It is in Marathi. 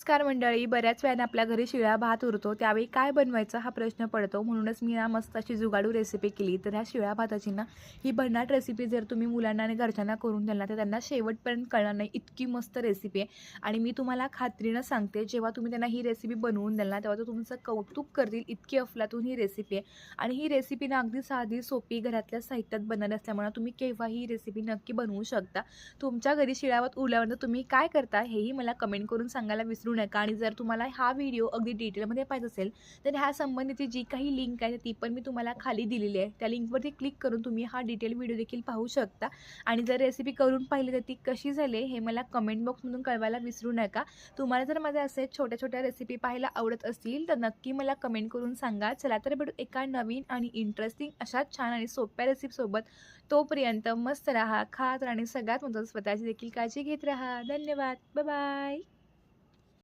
नमस्कार मंडळी. बऱ्याच वेळाने आपल्या घरी शिळा भात उरतो, त्यावेळी काय बनवायचं हा प्रश्न पडतो. म्हणूनच मी ना मस्त अशी जुगाडू रेसिपी केली. तर ह्या शिळ्या भाताची ना ही भन्नाट रेसिपी जर तुम्ही मुलांना आणि घरच्यांना करून द्याल ना, तर त्यांना शेवटपर्यंत कळणार नाही, इतकी मस्त रेसिपी आहे. आणि मी तुम्हाला खात्रीनं सांगते, जेव्हा तुम्ही त्यांना ही रेसिपी बनवून द्याल ना, तेव्हा ते तुमचं कौतुक करतील, इतकी अफलातून ही रेसिपी आहे. आणि ही रेसिपी ना अगदी साधी, सोपी, घरातल्या साहित्यात बनणारी असल्यामुळे तुम्ही केव्हाही ही रेसिपी नक्की बनवू शकता. तुमच्या घरी शिळा भात उरल्यानंतर तुम्ही काय करता हेही मला कमेंट करून सांगायला विसरू नका. आणि जर तुम्हाला हा व्हिडिओ अगदी डिटेलमध्ये पाहिजे असेल, तर ह्या संबंधीची जी काही लिंक आहे ती पण मी तुम्हाला खाली दिलेली आहे. त्या लिंकवरती क्लिक करून तुम्ही हा डिटेल व्हिडिओ देखील पाहू शकता. आणि जर रेसिपी करून पाहिली तर ती कशी झाली हे मला कमेंट बॉक्समधून कळवायला विसरू नका. तुम्हाला जर माझ्या असे छोट्या-छोट्या रेसिपी पाहायला आवडत असतील, तर नक्की मला कमेंट करून सांगा. चला तर भेटू एका नवीन आणि इंटरेस्टिंग अशाच छान आणि सोप्या रेसिपीसोबत. तोपर्यंत मस्त राहा, खात राहा आणि सगळ्यात महत्त्वाचं स्वतःची देखील काळजी घेत राहा. धन्यवाद. Bye bye.